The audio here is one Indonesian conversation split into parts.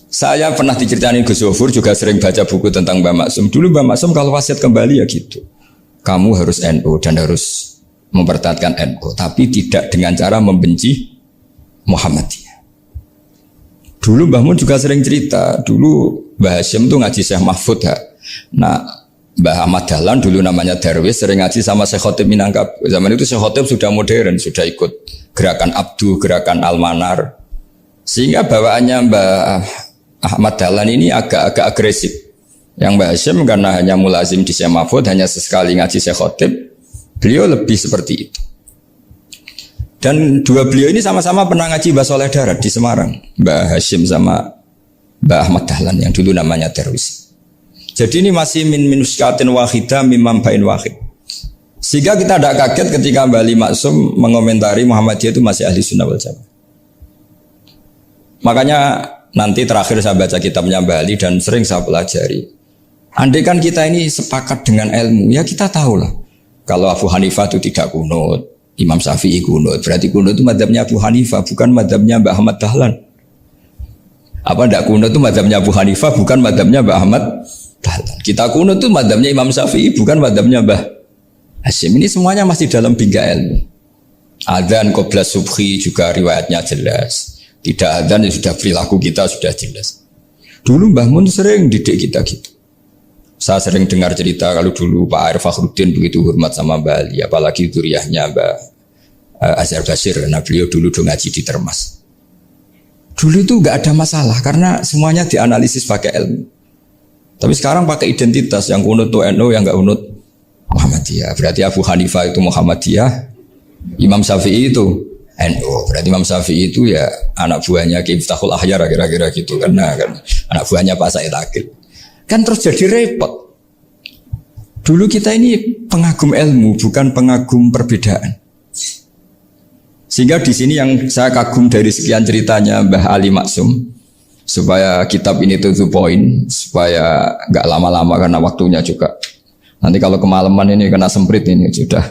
Saya pernah diceritain Gus Zofur, juga sering baca buku tentang Mbah Maksum. Dulu Mbah Maksum kalau wasiat kembali ya gitu. Kamu harus NU dan harus mempertahankan NU, tapi tidak dengan cara membenci Muhammadiyah. Dulu Mbah Mun juga sering cerita, dulu Mbah Hashim tuh ngaji Syekh Mahfud ya. Nah, Mbah Ahmad Dahlan dulu namanya Darwis sering ngaji sama Syekh Khotib Minangkabau. Zaman itu Syekh Khotib sudah modern, sudah ikut gerakan Abdu, gerakan Al-Manar. Sehingga bawaannya Mbah Ahmad Dahlan ini agak-agak agresif. Yang Mbah Hashim karena hanya mulazim di Syekh Mahfud, hanya sesekali ngaji Syekh Khotib, beliau lebih seperti itu. Dan dua beliau ini sama-sama pernah ngaji Mbah Soleh Darat di Semarang, Mbah Hashim sama Mbah Ahmad Dahlan yang dulu namanya Darwis. Jadi ini masih min minuskatin wahidah mimam bain wahid. Sehingga kita tidak kaget ketika Mbah Ali Maksum mengomentari Muhammadiyah itu masih ahli sunnah wal jamaah. Makanya nanti terakhir saya baca kitabnya Mbah Ali dan sering saya pelajari. Andai kan kita ini sepakat dengan ilmu, ya kita tahulah. Kalau Abu Hanifah itu tidak kunut, Imam Syafi'i kunut, berarti kunut itu madzhabnya Abu Hanifah, bukan madzhabnya Mbah Ahmad Dahlan. Apa tidak kunut itu madzhabnya Abu Hanifah, bukan madzhabnya Mbah Ahmad Dahlan. Kita kunut itu madzhabnya Imam Syafi'i, bukan madzhabnya Mbah Hashim. Ini semuanya masih dalam bingkai ilmu. Adzan qabla subhi juga riwayatnya jelas. Tidak adzan ya sudah perilaku kita sudah jelas. Dulu Mbah Mun sering didik kita gitu. Saya sering dengar cerita kalau dulu Pak Arif Fakhruddin begitu hormat sama Mbah Ali, apalagi duriahnya Mbah Azhar Basir, karena beliau dulu ngaji di Termas. Dulu itu enggak ada masalah karena semuanya dianalisis pakai ilmu. Tapi sekarang pakai identitas, yang kunut itu NU, yang enggak kunut Muhammadiyah. Berarti Abu Hanifah itu Muhammadiyah, Imam Syafi'i itu NU. Berarti Imam Syafi'i itu ya anak buahnya Ki Miftahul Ahyar kira-kira gitu, karena kan anak buahnya Pak Said Akil. Kan terus jadi repot. Dulu kita ini pengagum ilmu, bukan pengagum perbedaan. Sehingga di sini yang saya kagum dari sekian ceritanya Mbah Ali Maksum, supaya kitab ini to the point, supaya nggak lama-lama karena waktunya juga. Nanti kalau kemalaman ini kena semprit ini sudah.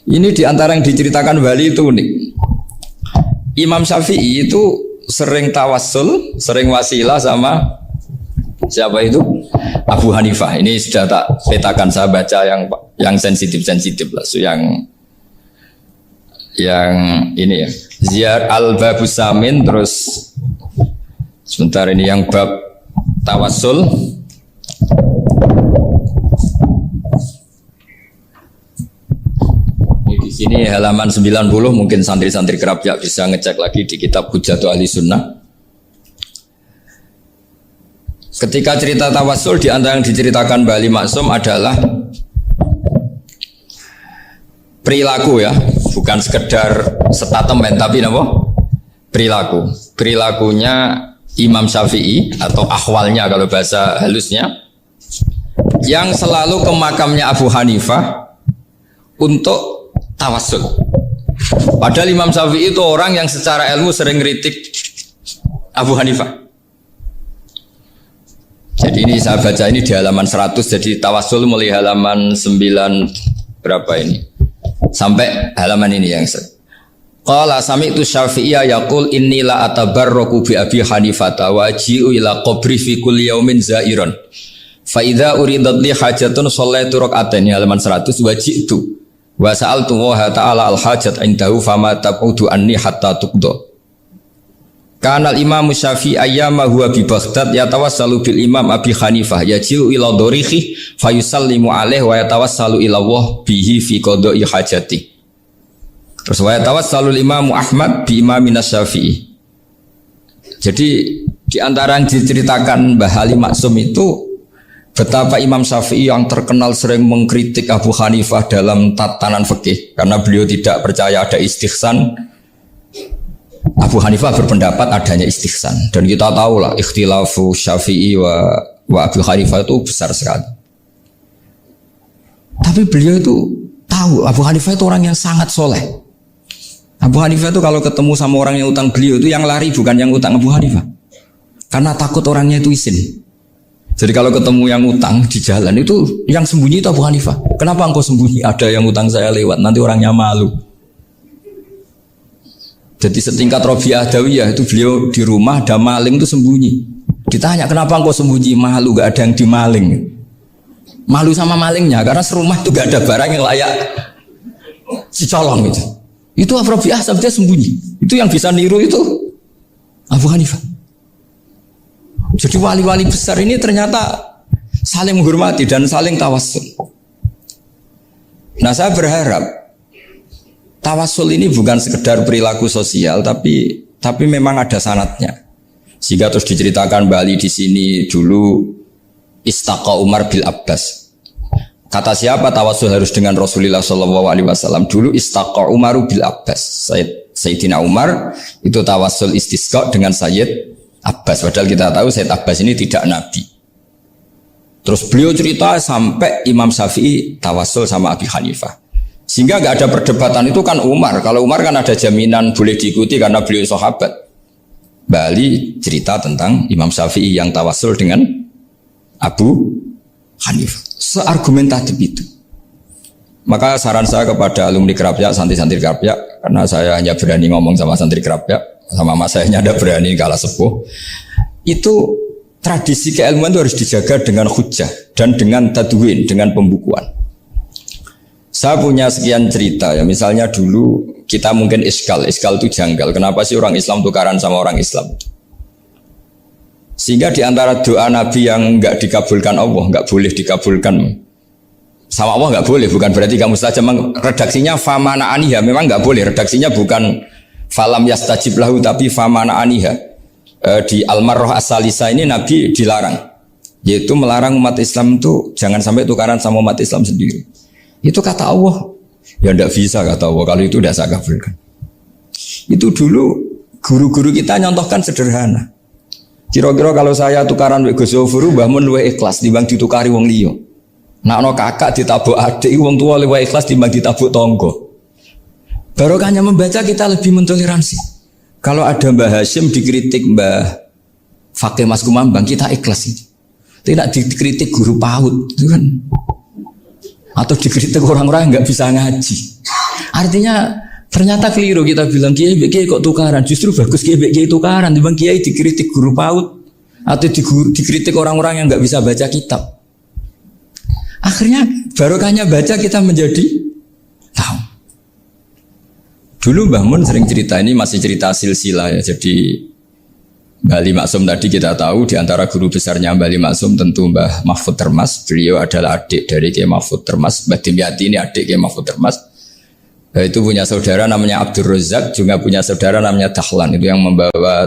Ini diantara yang diceritakan Bali itu unik. Imam Syafi'i itu sering tawassul, sering wasilah sama siapa itu? Abu Hanifah. Ini sudah tak petakan, saya baca yang sensitif lah, so yang ini ya. Ziyar al-Babus Samin, terus sebentar ini yang bab tawassul. Ini di sini halaman 90, mungkin santri-santri kerap ya bisa ngecek lagi di kitab Hujatul Ahli Sunnah. Ketika cerita tawassul, di antara yang diceritakan Mbah Ali Maksum adalah perilaku ya, bukan sekedar statement tapi apa? Perilaku. Perilakunya Imam Syafi'i atau ahwalnya kalau bahasa halusnya, yang selalu ke makamnya Abu Hanifah untuk tawassul. Padahal Imam Syafi'i itu orang yang secara ilmu sering kritik Abu Hanifah. Jadi ini saya baca ini di halaman 100, jadi tawassul mulai halaman 9 berapa ini sampai halaman ini yang qala sami'tu Syafi'iyya yaqul inni la atabarraku bi Abi Hanifah wa ji'u ila qabri fi kulli yaumin zairan fa idza uridat li hajatun shallaitu rak'atain, halaman 100, wa ji'tu wa sa'altu wa ta'ala al hajat indahu fama taqudu anni hatta tuqda. Kanal Imam Syafi'i ayyama huwa bi Baghdad yatawassalu bil Imam Abi Hanifah yaji'u ila dharihi fayusallimu alaihi wa yatawassalu ila Allah bihi fi qada'i hajati. Terus wa yatawassalu Imam Ahmad bi Imamina Syafi'i. Jadi di antara yang diceritakan Mbah Ali Maksum itu betapa Imam Syafi'i yang terkenal sering mengkritik Abu Hanifah dalam tatanan fikih karena beliau tidak percaya ada istihsan. Abu Hanifah berpendapat adanya istihsan, dan kita tahu lah ikhtilafu Syafi'i wa Abu Hanifah itu besar sekali. Tapi beliau itu tahu Abu Hanifah itu orang yang sangat soleh. Abu Hanifah itu kalau ketemu sama orang yang utang beliau itu yang lari bukan yang utang Abu Hanifah, karena takut orangnya itu isin. Jadi kalau ketemu yang utang di jalan itu yang sembunyi itu Abu Hanifah. Kenapa engkau sembunyi? Ada yang utang saya lewat, nanti orangnya malu. Jadi setingkat Robiah Adawiyah itu beliau di rumah ada maling itu sembunyi. Ditanya kenapa engkau sembunyi? Malu, gak ada yang dimaling. Malu sama malingnya karena serumah itu gak ada barang yang layak dicolong itu. Itu Robiah sampai sembunyi. Itu yang bisa niru itu Abu Hanifah. Jadi wali-wali besar ini ternyata saling menghormati dan saling tawassul. Nah saya berharap tawassul ini bukan sekedar perilaku sosial, tapi memang ada sanadnya. Sehingga terus diceritakan Bali di sini dulu istaqa Umar bil Abbas. Kata siapa tawassul harus dengan Rasulullah SAW? Dulu istaqa Umar bil Abbas. Sayyidina Umar itu tawassul istisqa dengan Sayyid Abbas. Padahal kita tahu Sayyid Abbas ini tidak nabi. Terus beliau cerita sampai Imam Syafi'i tawassul sama Abi Hanifah. Sehingga gak ada perdebatan itu kan Umar. Kalau Umar kan ada jaminan boleh diikuti karena beliau sahabat. Bali cerita tentang Imam Syafi'i yang tawassul dengan Abu Hanifah. Seargumentatif itu. Maka saran saya kepada alumni Kerapyak, santri-santri Kerapyak, karena saya hanya berani ngomong sama santri Kerapyak, sama mas saya hanya ada berani kalah sepuh. Itu tradisi keilmuan itu harus dijaga dengan hujjah dan dengan tadwin, dengan pembukuan. Saya punya sekian cerita ya, misalnya dulu kita mungkin iskal itu janggal. Kenapa sih orang Islam tukaran sama orang Islam? Sehingga di antara doa Nabi yang enggak dikabulkan Allah, enggak boleh dikabulkan sama Allah, enggak boleh, bukan berarti kamu saja. Redaksinya famana aniha, memang enggak boleh. Redaksinya bukan falam yastajib lahu, tapi famana aniha. Di Al-Marrah As-Salisa ini Nabi dilarang, yaitu melarang umat Islam itu jangan sampai tukaran sama umat Islam sendiri. Itu kata Allah, ya tidak bisa kata Allah, kalau itu tidak saya kabulkan. Itu dulu guru-guru kita nyontohkan sederhana. Kira-kira kalau saya tukaran wek Gus Zofuru, Mbah Mun luwih ikhlas dibanding ditukari wong liya. Nak ono kakak ditabuk adik, wong tua luwih ikhlas dibanding ditabuk tonggo. Barokahnya membaca kita lebih mentoleransi. Kalau ada Mbah Hashim dikritik Mbah Fakih Mas Kumambang, kita ikhlas itu. Tidak dikritik guru PAUD itu kan. Atau dikritik orang-orang yang nggak bisa ngaji. Artinya ternyata keliru kita bilang kiai kok tukaran. Justru bagus kiai tukaran. Dibanding kiai dikritik guru PAUD atau dikritik orang-orang yang nggak bisa baca kitab. Akhirnya barokahnya baca kita menjadi tahu. Dulu Mbah Mun sering cerita, ini masih cerita silsilah ya. Jadi Mbah Ali Maksum tadi kita tahu di antara guru besarnya Mbah Ali Maksum tentu Mbah Mahfud Termas. Beliau adalah adik dari Kiai Mahfud Termas. Mbah Dimyati ini adik Kiai Mahfud Termas. Itu punya saudara namanya Abdul Razak, juga punya saudara namanya Dahlan. Itu yang membawa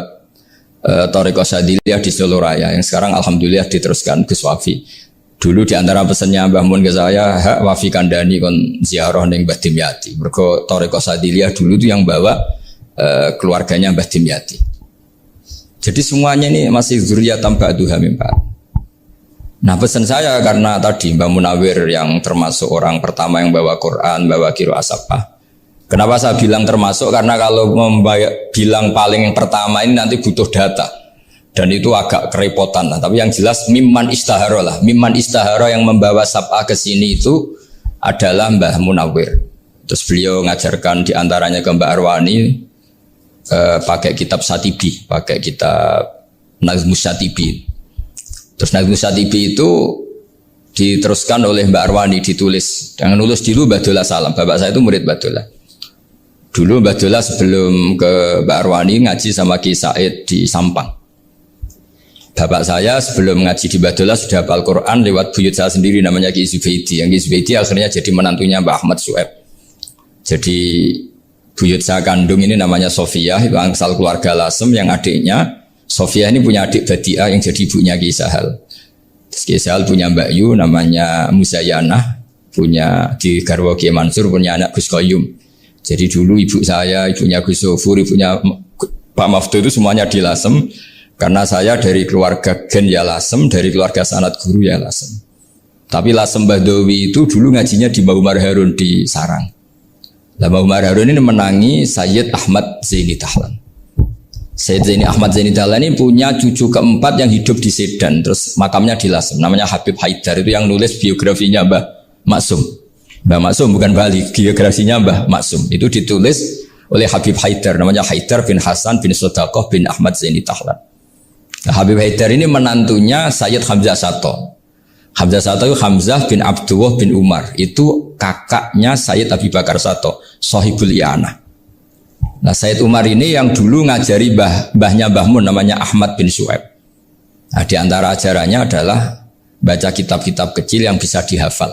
Thariqah Syadziliyah di Solo Raya, yang sekarang alhamdulillah diteruskan Gus Wafi. Dulu di antara pesannya Mbah Mun ke saya, hak Wafi kandani kon ziarah ning Mbah Dimyati. Mergo Thariqah Syadziliyah dulu itu yang bawa keluarganya Mbah Dimyati. Jadi semuanya ini masih zuriyatan ba'duha min ba'd. Nah pesan saya karena tadi Mbah Munawir yang termasuk orang pertama yang bawa Quran, bawa qiraah sab'ah. Kenapa saya bilang termasuk? Karena kalau bilang paling yang pertama ini nanti butuh data. Dan itu agak kerepotan lah. Tapi yang jelas mimman istahara lah. Mimman istahara yang membawa sab'ah ke sini itu adalah Mbah Munawir. Terus beliau ngajarkan diantaranya ke Mbak Arwani pakai kitab Satibi, pakai kitab Nazmus Satibi. Terus Nazmus Satibi itu diteruskan oleh Mbak Arwani, ditulis. Jangan nulis dulu Mbak Dola Salam. Bapak saya itu murid Mbak Dola. Dulu Mbak Dola sebelum ke Mbak Arwani ngaji sama Ki Said di Sampang. Bapak saya sebelum ngaji di Badola sudah hafal Quran lewat buyut saya sendiri namanya Ki Zubaidi. Yang Ki Zubaidi akhirnya jadi menantunya Mbak Ahmad Su'eb. Jadi buyut saya kandung ini namanya Sofia, itu asal keluarga Lasem, yang adiknya Sofia ini punya adik Badiah yang jadi ibunya Ki Sahal. Terus Ki Sahal punya Mbak Yu namanya Musayanah, punya di Garwo Ki Mansur punya anak Gus Koyum. Jadi dulu ibu saya, ibunya Gus Sofur, ibunya Pak Maftu itu semuanya di Lasem. Karena saya dari keluarga Gen ya Lasem, dari keluarga sanad guru ya Lasem. Tapi Lasem Badawi itu dulu ngajinya di Mbah Umar Harun di Sarang. Mbah Umar Harun ini menangi Sayyid Ahmad Zaini Dahlan. Sayyid Zaini Ahmad Zaini Dahlan ini punya cucu keempat yang hidup di Sedan. Terus makamnya di Lasem, namanya Habib Haidar. Itu yang nulis biografinya Mbah Maksum. Mbah Maksum bukan Bali, biografinya Mbah Maksum. Itu ditulis oleh Habib Haidar, namanya Haidar bin Hasan bin Sodaqoh bin Ahmad Zaini Tahlan. Nah, Habib Haidar ini menantunya Sayyid Hamzah Sato. Hamzah Sato itu Hamzah bin Abdullah bin Umar, itu kakaknya Sayyid Abi Bakar Sato, Sohibul I'anah. Nah, Sayyid Umar ini yang dulu ngajari mbahnya Mbah Mun namanya Ahmad bin Syuaib. Nah, di antara ajarannya adalah baca kitab-kitab kecil yang bisa dihafal.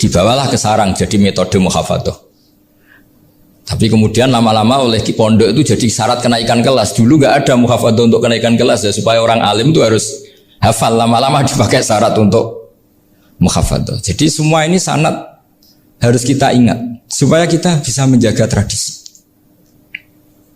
Dibawalah ke sarang jadi metode muhafadzah. Tapi kemudian lama-lama oleh pondok itu jadi syarat kenaikan kelas. Dulu nggak ada muhafadzah untuk kenaikan kelas ya, supaya orang alim itu harus hafal, lama-lama dipakai syarat untuk muhafadzah. Jadi semua ini sanad harus kita ingat supaya kita bisa menjaga tradisi.